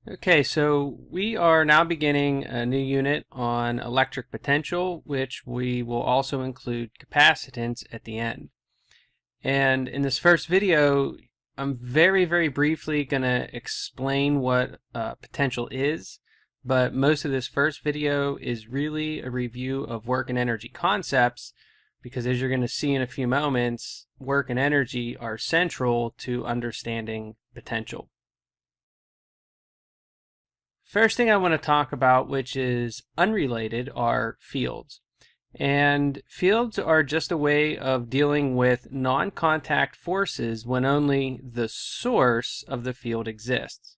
Okay, so we are now beginning a new unit on electric potential, which we will also include capacitance at the end. And in this first video, I'm very briefly going to explain what potential is, but most of this first video is really a review of work and energy concepts, because as you're going to see in a few moments, work and energy are central to understanding potential. First thing I want to talk about, which is unrelated, are fields. And fields are just a way of dealing with non-contact forces when only the source of the field exists.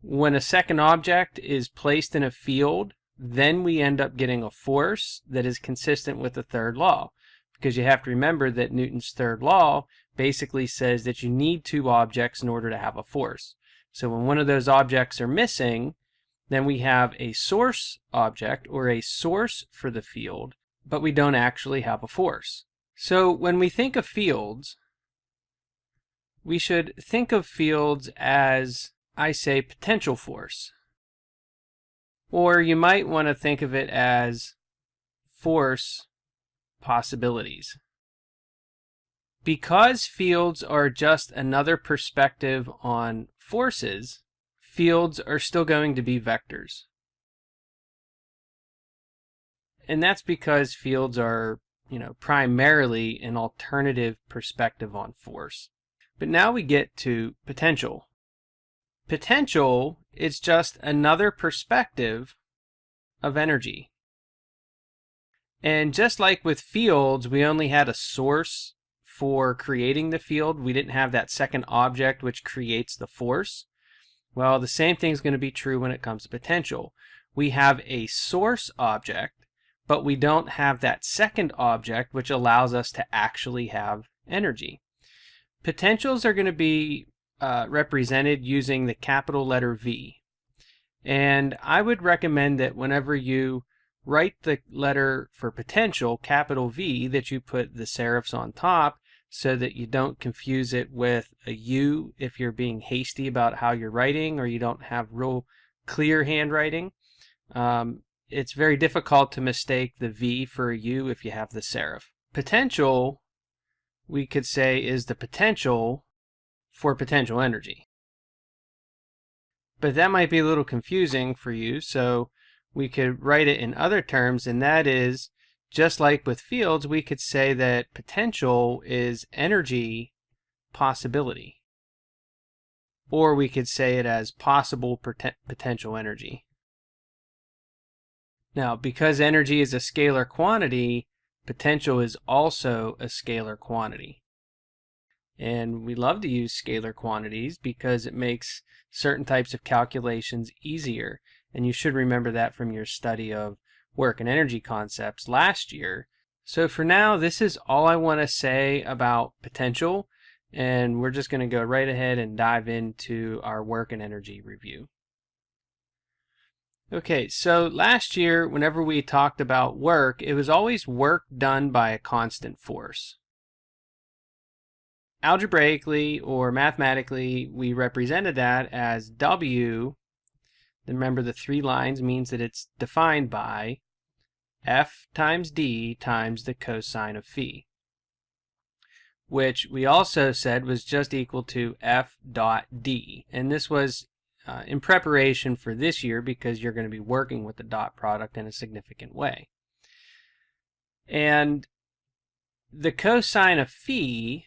When a second object is placed in a field, then we end up getting a force that is consistent with the third law. Because you have to remember that Newton's third law basically says that you need two objects in order to have a force. So when one of those objects are missing, then we have a source object or a source for the field, but we don't actually have a force. So when we think of fields, we should think of fields as, I say, potential force. Or you might want to think of it as force possibilities. Because fields are just another perspective on forces, fields are still going to be vectors. And that's because fields are, primarily an alternative perspective on force. But now we get to potential. Potential is just another perspective of energy. And just like with fields, we only had a source for creating the field. We didn't have that second object which creates the force. Well, the same thing is going to be true when it comes to potential. We have a source object, but we don't have that second object which allows us to actually have energy. Potentials are going to be represented using the capital letter V. And I would recommend that whenever you write the letter for potential, capital V, that you put the serifs on top so that you don't confuse it with a U if you're being hasty about how you're writing or you don't have real clear handwriting. It's very difficult to mistake the V for a U if you have the serif. Potential, we could say, is the potential for potential energy. But that might be a little confusing for you, so we could write it in other terms, and that is, just like with fields, we could say that potential is energy possibility. Or we could say it as possible potential energy. Now, because energy is a scalar quantity, potential is also a scalar quantity. And we love to use scalar quantities because it makes certain types of calculations easier. And you should remember that from your study of work and energy concepts last year. So for now, this is all I want to say about potential, and we're just going to go right ahead and dive into our work and energy review. Okay, so last year, whenever we talked about work, it was always work done by a constant force. Algebraically or mathematically, we represented that as W. Remember, the three lines means that it's defined by F times D times the cosine of phi, which we also said was just equal to F dot D. And this was in preparation for this year because you're going to be working with the dot product in a significant way. And the cosine of phi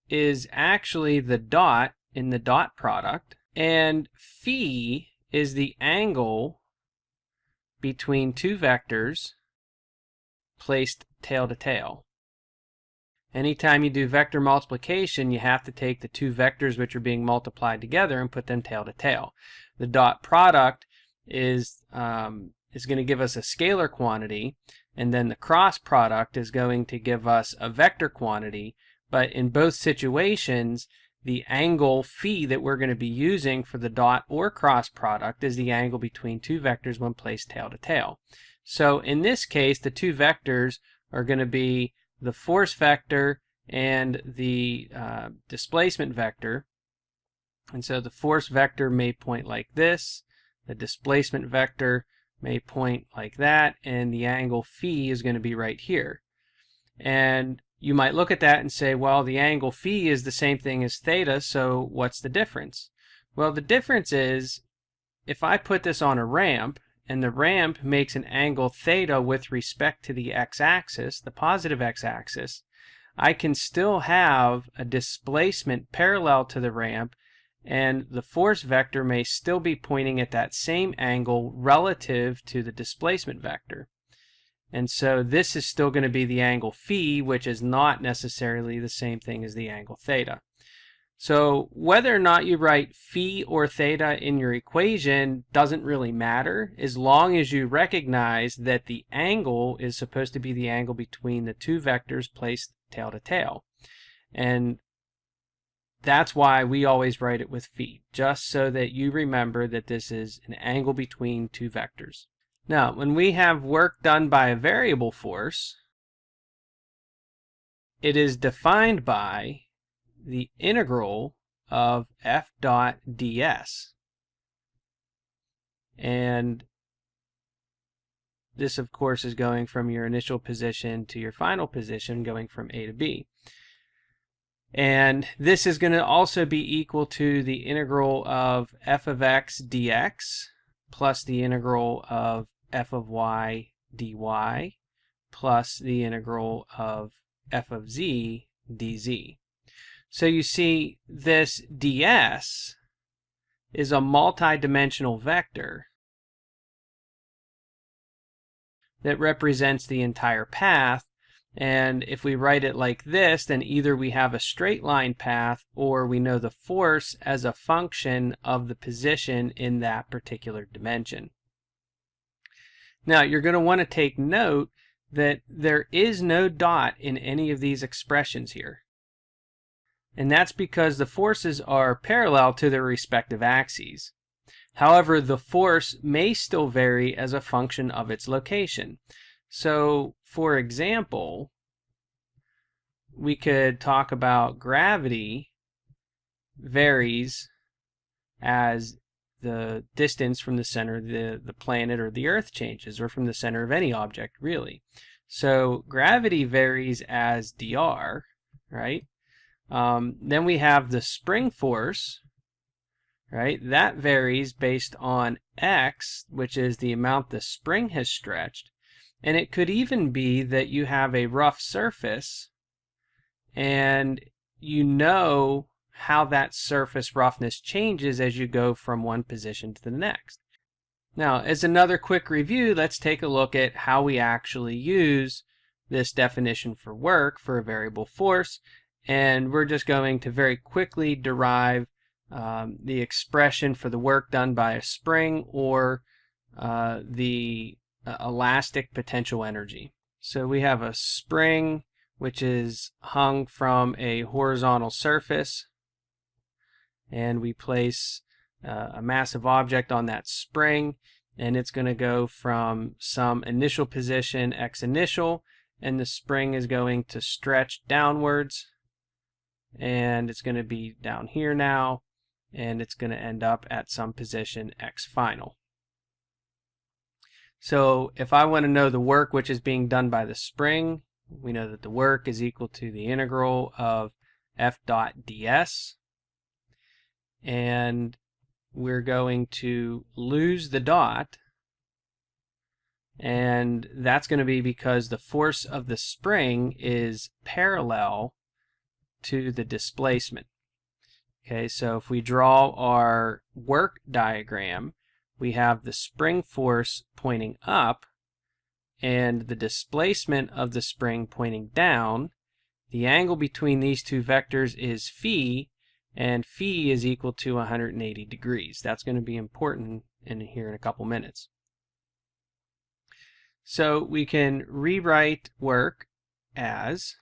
is actually the dot in the dot product, and phi is the angle between two vectors placed tail to tail. Anytime you do vector multiplication, you have to take the two vectors which are being multiplied together and put them tail to tail. The dot product is going to give us a scalar quantity, and then the cross product is going to give us a vector quantity. But in both situations, the angle phi that we're going to be using for the dot or cross product is the angle between two vectors when placed tail to tail. So in this case, the two vectors are going to be the force vector and the displacement vector. And so the force vector may point like this, the displacement vector may point like that, and the angle phi is going to be right here. And you might look at that and say, well, the angle phi is the same thing as theta, so what's the difference? Well, the difference is if I put this on a ramp, and the ramp makes an angle theta with respect to the x-axis, the positive x-axis, I can still have a displacement parallel to the ramp, and the force vector may still be pointing at that same angle relative to the displacement vector. And so this is still going to be the angle phi, which is not necessarily the same thing as the angle theta. So whether or not you write phi or theta in your equation doesn't really matter, as long as you recognize that the angle is supposed to be the angle between the two vectors placed tail to tail. And that's why we always write it with phi, just so that you remember that this is an angle between two vectors. Now, when we have work done by a variable force, it is defined by the integral of f dot ds. And this, of course, is going from your initial position to your final position, going from A to B. And this is going to also be equal to the integral of f of x dx plus the integral of f of y dy plus the integral of f of z dz. So you see, this ds is a multi-dimensional vector that represents the entire path. And if we write it like this, then either we have a straight line path or we know the force as a function of the position in that particular dimension. Now, you're going to want to take note that there is no dot in any of these expressions here. And that's because the forces are parallel to their respective axes. However, the force may still vary as a function of its location. So, for example, we could talk about gravity varies as the distance from the center of the planet or the Earth changes, or from the center of any object, really. So gravity varies as dr, right? Then we have the spring force, right? That varies based on x, which is the amount the spring has stretched. And it could even be that you have a rough surface and you know how that surface roughness changes as you go from one position to the next. Now, as another quick review, let's take a look at how we actually use this definition for work for a variable force. And we're just going to very quickly derive the expression for the work done by a spring or the elastic potential energy. So we have a spring which is hung from a horizontal surface, and we place a massive object on that spring, and it's going to go from some initial position, x initial, and the spring is going to stretch downwards, and it's going to be down here now, and it's going to end up at some position x final. So if I want to know the work which is being done by the spring, we know that the work is equal to the integral of f dot ds, and we're going to lose the dot, and that's going to be because the force of the spring is parallel to the displacement. Okay, so if we draw our work diagram, we have the spring force pointing up and the displacement of the spring pointing down. The angle between these two vectors is phi, and phi is equal to 180 degrees. That's going to be important here in a couple minutes. So we can rewrite work as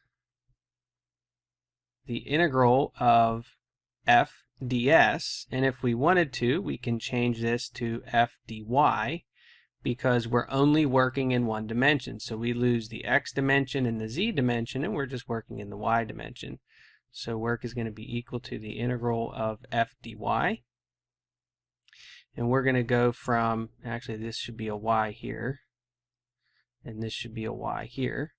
the integral of f ds, and if we wanted to, we can change this to f dy, because we're only working in one dimension. So we lose the x dimension and the z dimension, and we're just working in the y dimension. So work is going to be equal to the integral of f dy. And we're going to go from, actually this should be a y here, and this should be a y here.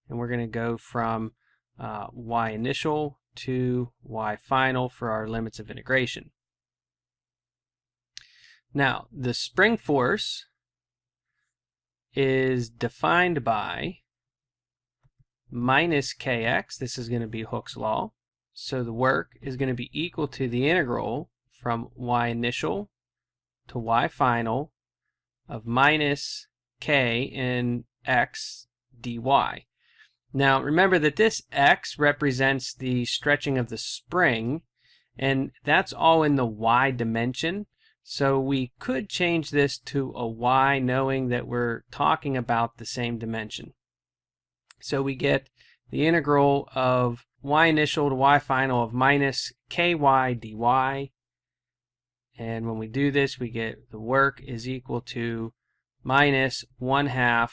And we're going to go from y initial to y final for our limits of integration. Now, the spring force is defined by minus kx. This is going to be Hooke's law. So the work is going to be equal to the integral from y initial to y final of minus k in x dy. Now remember that this x represents the stretching of the spring, and that's all in the y dimension. So we could change this to a y knowing that we're talking about the same dimension. So we get the integral of y initial to y final of minus ky dy. And when we do this, we get the work is equal to minus 1/2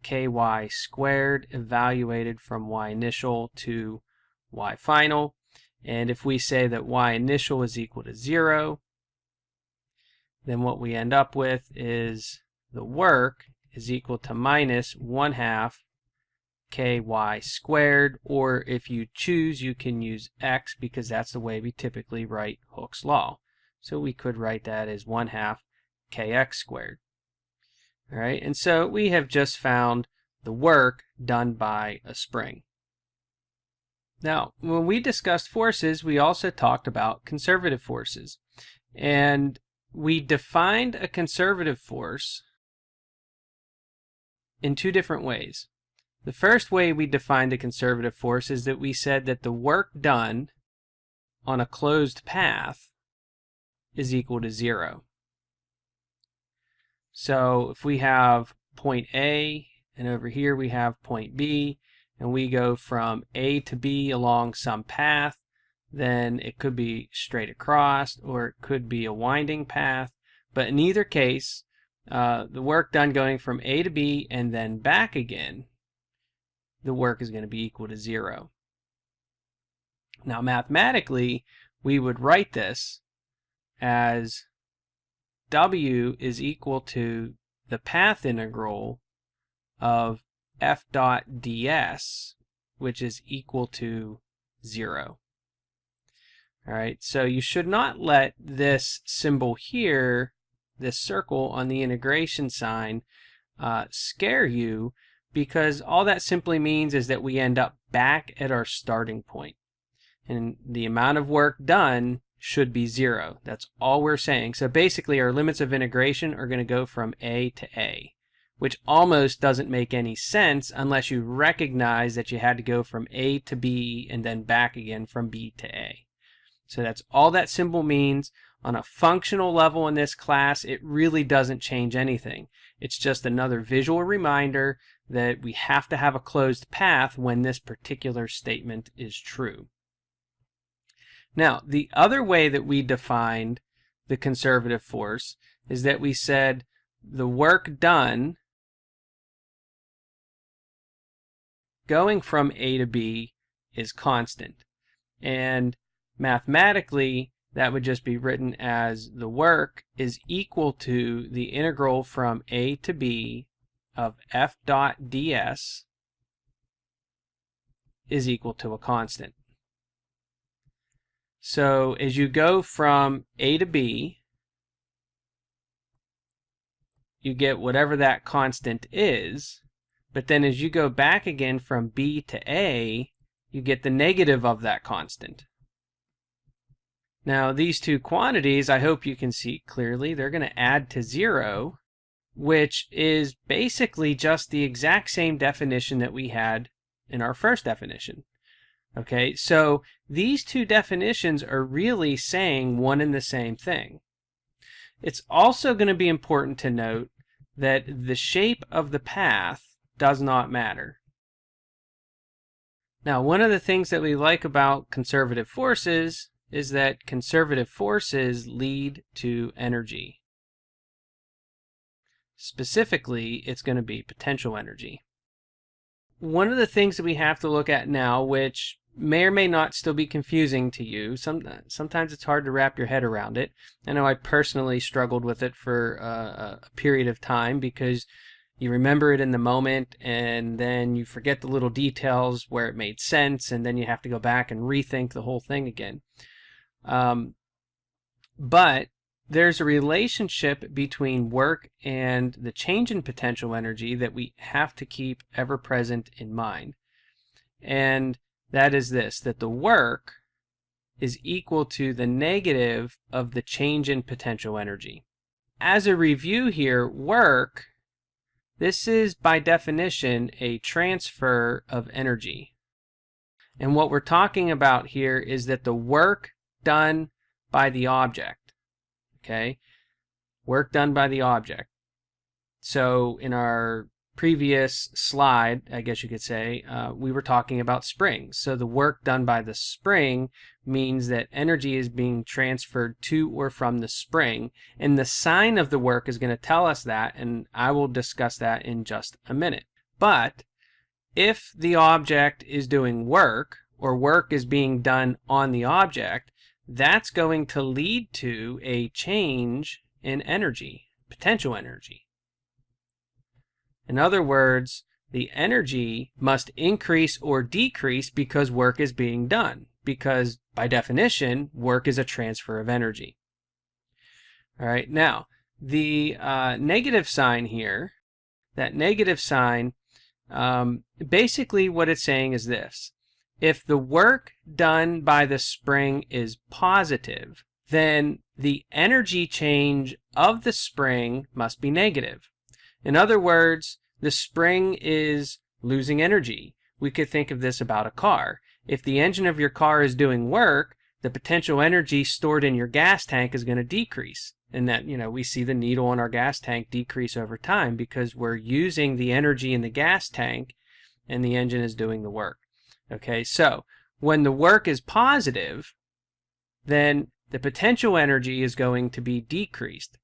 ky squared evaluated from y initial to y final. And if we say that y initial is equal to 0, then what we end up with is the work is equal to minus 1/2 ky squared, or if you choose, you can use x because that's the way we typically write Hooke's law. So we could write that as 1/2 kx squared. All right, and so we have just found the work done by a spring. Now, when we discussed forces, we also talked about conservative forces. And we defined a conservative force in two different ways. The first way we defined a conservative force is that we said that the work done on a closed path is equal to 0. So if we have point A, and over here we have point B, and we go from A to B along some path, then it could be straight across, or it could be a winding path. But in either case, the work done going from A to B and then back again, the work is going to be equal to 0. Now mathematically, we would write this as W is equal to the path integral of f dot ds, which is equal to 0. All right, so you should not let this symbol here, this circle on the integration sign, scare you, because all that simply means is that we end up back at our starting point. And the amount of work done should be 0. That's all we're saying. So basically our limits of integration are going to go from A to A, which almost doesn't make any sense unless you recognize that you had to go from A to B and then back again from B to A. So that's all that symbol means. On a functional level in this class, it really doesn't change anything. It's just another visual reminder that we have to have a closed path when this particular statement is true. Now, the other way that we defined the conservative force is that we said the work done going from A to B is constant. And mathematically, that would just be written as the work is equal to the integral from A to B of f dot ds is equal to a constant. So as you go from A to B, you get whatever that constant is, but then as you go back again from B to A, you get the negative of that constant. Now these two quantities, I hope you can see clearly, they're going to add to 0, which is basically just the exact same definition that we had in our first definition. Okay, so these two definitions are really saying one and the same thing. It's also going to be important to note that the shape of the path does not matter. Now, one of the things that we like about conservative forces is that conservative forces lead to energy. Specifically, it's going to be potential energy. One of the things that we have to look at now, which may or may not still be confusing to you. Sometimes it's hard to wrap your head around it. I know I personally struggled with it for a period of time because you remember it in the moment and then you forget the little details where it made sense, and then you have to go back and rethink the whole thing again. But there's a relationship between work and the change in potential energy that we have to keep ever present in mind. And that is this, that the work is equal to the negative of the change in potential energy. As a review here, work, this is by definition a transfer of energy. And what we're talking about here is that the work done by the object, okay? Work done by the object. So in our previous slide, I guess you could say, we were talking about springs. So the work done by the spring means that energy is being transferred to or from the spring, and the sign of the work is going to tell us that, and I will discuss that in just a minute. But if the object is doing work, or work is being done on the object, that's going to lead to a change in energy, potential energy. In other words, the energy must increase or decrease because work is being done, because by definition, work is a transfer of energy. All right, now, the negative sign here, that negative sign, basically what it's saying is this. If the work done by the spring is positive, then the energy change of the spring must be negative. In other words, the spring is losing energy. We could think of this about a car. If the engine of your car is doing work, the potential energy stored in your gas tank is going to decrease. And that, we see the needle on our gas tank decrease over time because we're using the energy in the gas tank and the engine is doing the work. Okay, so when the work is positive, then the potential energy is going to be decreased.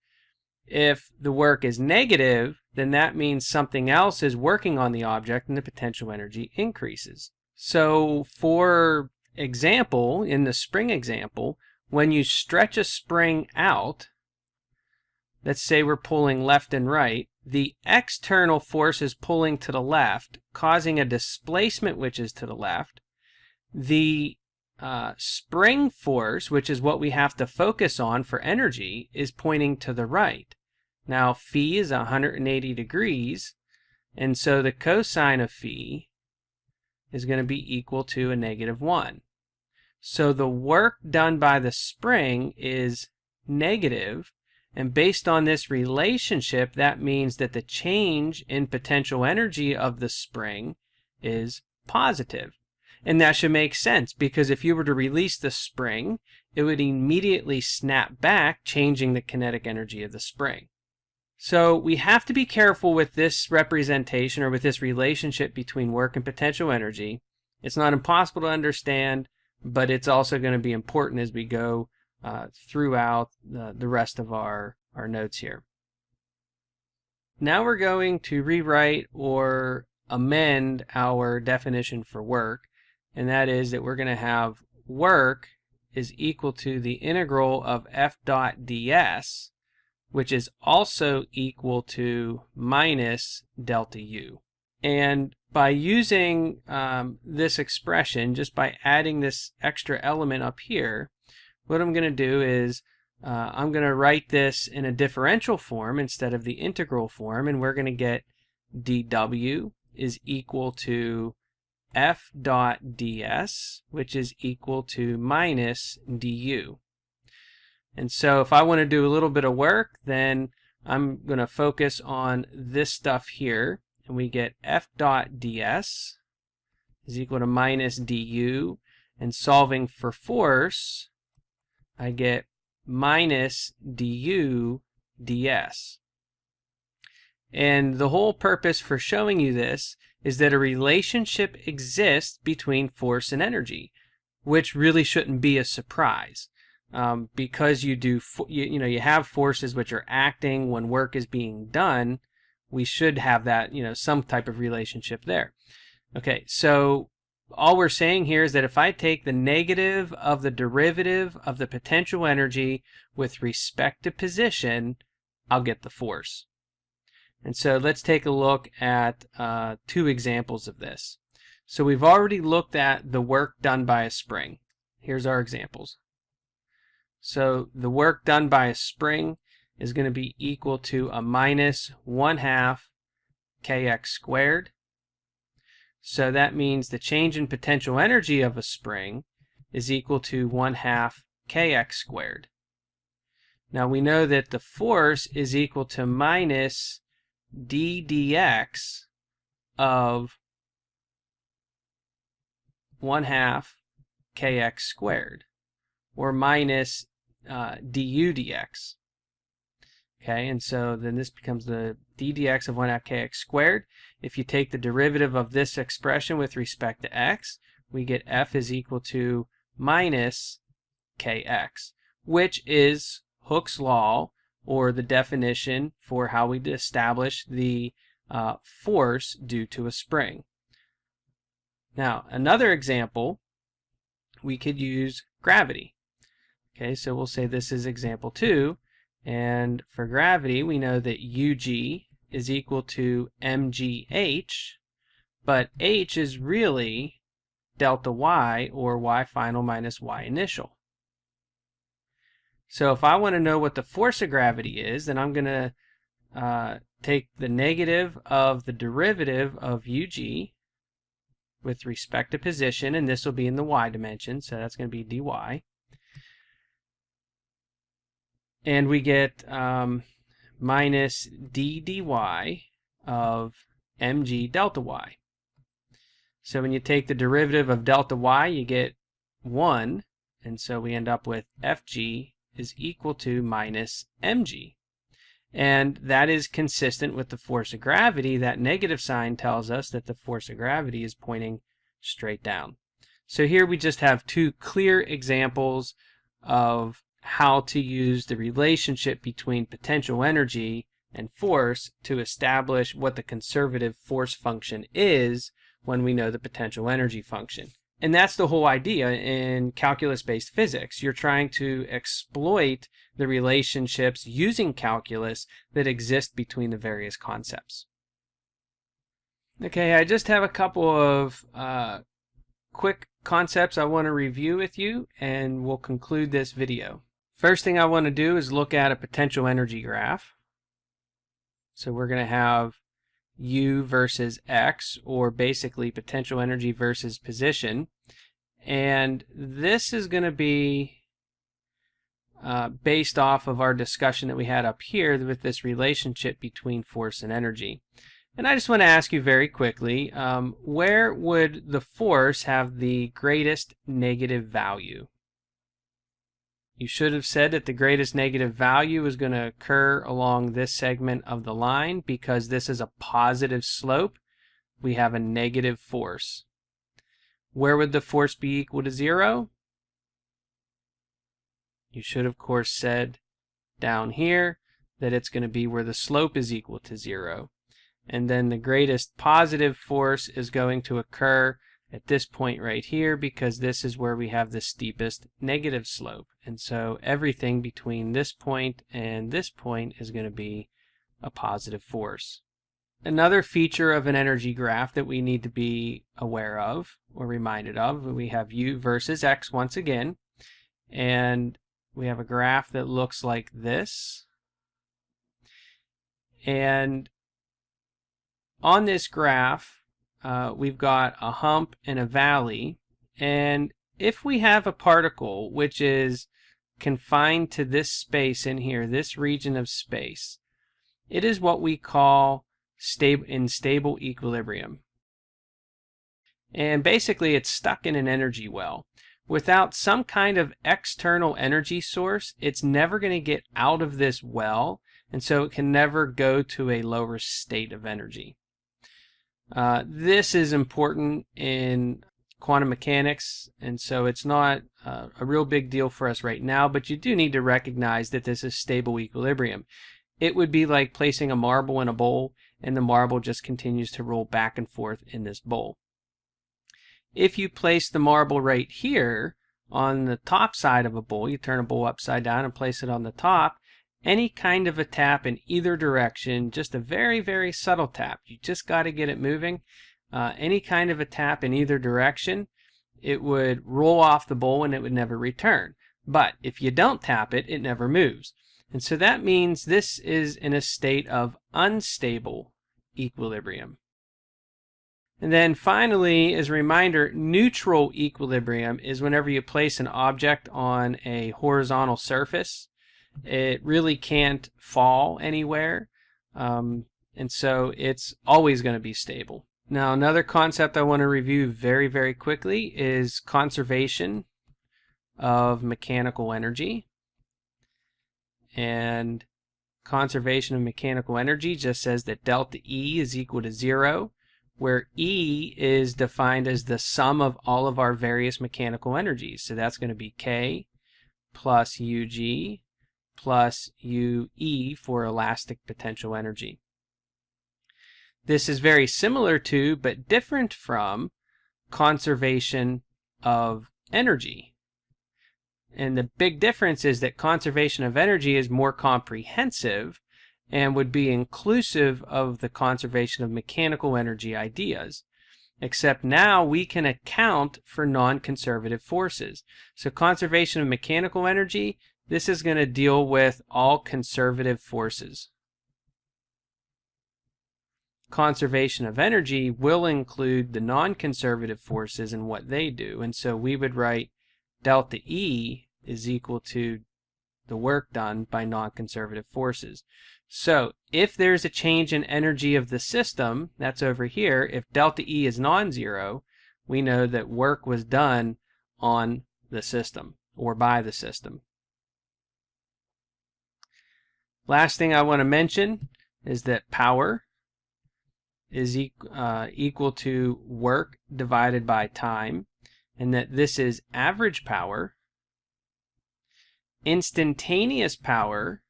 If the work is negative, then that means something else is working on the object and the potential energy increases. So for example, in the spring example, when you stretch a spring out, let's say we're pulling left and right, the external force is pulling to the left, causing a displacement which is to the left. The spring force, which is what we have to focus on for energy, is pointing to the right. Now, phi is 180 degrees, and so the cosine of phi is going to be equal to a -1. So the work done by the spring is negative, and based on this relationship, that means that the change in potential energy of the spring is positive. And that should make sense, because if you were to release the spring, it would immediately snap back, changing the kinetic energy of the spring. So we have to be careful with this representation, or with this relationship between work and potential energy. It's not impossible to understand, but it's also going to be important as we go throughout the rest of our notes here. Now we're going to rewrite or amend our definition for work, and that is that we're going to have work is equal to the integral of f dot ds, which is also equal to minus delta u. And by using this expression, just by adding this extra element up here, what I'm going to do is I'm going to write this in a differential form instead of the integral form, and we're going to get dw is equal to f dot ds, which is equal to minus du. And so if I want to do a little bit of work, then I'm going to focus on this stuff here, and we get f dot ds is equal to minus du, and solving for force, I get minus du ds. And the whole purpose for showing you this is that a relationship exists between force and energy, which really shouldn't be a surprise. Because you have forces which are acting when work is being done, we should have that, some type of relationship there. Okay, so All we're saying here is that if I take the negative of the derivative of the potential energy with respect to position, I'll get the force. And so let's take a look at two examples of this. So we've already looked at the work done by a spring. Here's our examples. So the work done by a spring is going to be equal to a minus 1/2 kx squared. So that means the change in potential energy of a spring is equal to 1/2 kx squared. Now we know that the force is equal to minus d dx of 1/2 kx squared, or minus du dx. Okay, and so then this becomes the d dx of 1/2 kx squared. If you take the derivative of this expression with respect to x, we get f is equal to minus kx, which is Hooke's law, or the definition for how we establish the force due to a spring. Now, another example, we could use gravity. Okay, so we'll say this is example 2. And for gravity, we know that UG is equal to mgh, but h is really delta y, or y final minus y initial. So if I want to know what the force of gravity is, then I'm going to take the negative of the derivative of UG with respect to position, and this will be in the y dimension, so that's going to be dy. And we get minus d dy of mg delta y. So when you take the derivative of delta y, you get 1, and so we end up with fg is equal to minus mg. And that is consistent with the force of gravity. That negative sign tells us that the force of gravity is pointing straight down. So here we just have two clear examples of how to use the relationship between potential energy and force to establish what the conservative force function is when we know the potential energy function. And that's the whole idea in calculus-based physics. You're trying to exploit the relationships using calculus that exist between the various concepts. Okay, I just have a couple of quick concepts I want to review with you, and we'll conclude this video. First thing I want to do is look at a potential energy graph. So we're going to have U versus X, or basically potential energy versus position. And this is going to be based off of our discussion that we had up here with this relationship between force and energy. And I just want to ask you very quickly, where would the force have the greatest negative value? You should have said that the greatest negative value is going to occur along this segment of the line, because this is a positive slope. We have a negative force. Where would the force be equal to 0? You should, of course, said down here that it's going to be where the slope is equal to 0. And then the greatest positive force is going to occur at this point right here, because this is where we have the steepest negative slope. And so everything between this point and this point is going to be a positive force. Another feature of an energy graph that we need to be aware of, or reminded of, we have U versus X once again, and we have a graph that looks like this. And on this graph, we've got a hump and a valley, and if we have a particle which is confined to this space in here, this region of space, it is what we call stable equilibrium. And basically it's stuck in an energy well. Without some kind of external energy source, it's never going to get out of this well, and so it can never go to a lower state of energy. This is important in quantum mechanics, and so it's not a real big deal for us right now, but you do need to recognize that this is stable equilibrium. It would be like placing a marble in a bowl, and the marble just continues to roll back and forth in this bowl. if you place the marble right here on the top side of a bowl, you turn a bowl upside down and place it on the top, any kind of a tap in either direction, just a very, very subtle tap, you just got to get it moving, any kind of a tap in either direction, it would roll off the bowl and it would never return. But if you don't tap it, it never moves. And so that means this is in a state of unstable equilibrium. And then finally, as a reminder, neutral equilibrium is whenever you place an object on a horizontal surface. It really can't fall anywhere, and so it's always going to be stable. Now, another concept I want to review very, very quickly is conservation of mechanical energy. And conservation of mechanical energy just says that delta E is equal to 0, where E is defined as the sum of all of our various mechanical energies. So that's going to be K plus UG plus UE for elastic potential energy. This is very similar to, but different from, conservation of energy. And the big difference is that conservation of energy is more comprehensive and would be inclusive of the conservation of mechanical energy ideas. Except now we can account for non-conservative forces. So conservation of mechanical energy, this is going to deal with all conservative forces. Conservation of energy will include the non-conservative forces and what they do. And so we would write delta E is equal to the work done by non-conservative forces. So if there's a change in energy of the system, that's over here, if delta E is non-zero, we know that work was done on the system or by the system. Last thing I want to mention is that power is equal to work divided by time, and that this is average power. Instantaneous power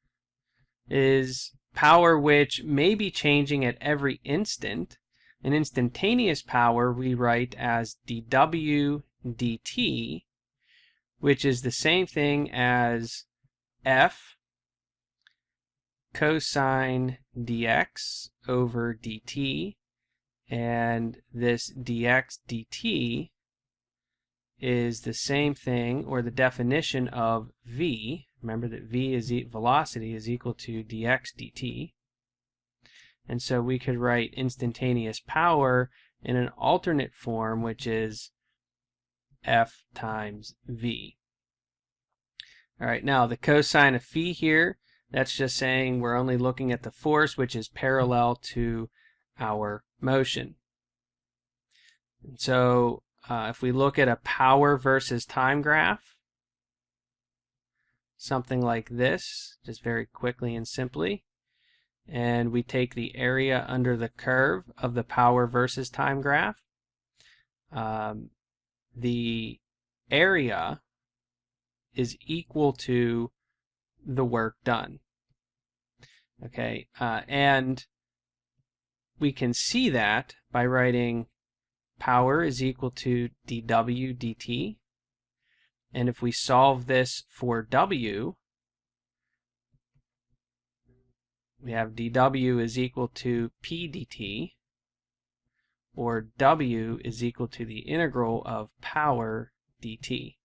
is power which may be changing at every instant. And instantaneous power we write as dW dt, which is the same thing as F cosine dx over dt, and this dx dt is the same thing, or the definition of v. Remember that v is velocity is equal to dx dt. And so we could write instantaneous power in an alternate form, which is F times v. All right, now the cosine of phi here, that's just saying we're only looking at the force which is parallel to our motion. And so if we look at a power versus time graph, something like this, just very quickly and simply, and we take the area under the curve of the power versus time graph, the area is equal to the work done. Okay, and we can see that by writing power is equal to dW dt. And if we solve this for W, we have dW is equal to P dt, or W is equal to the integral of power dt.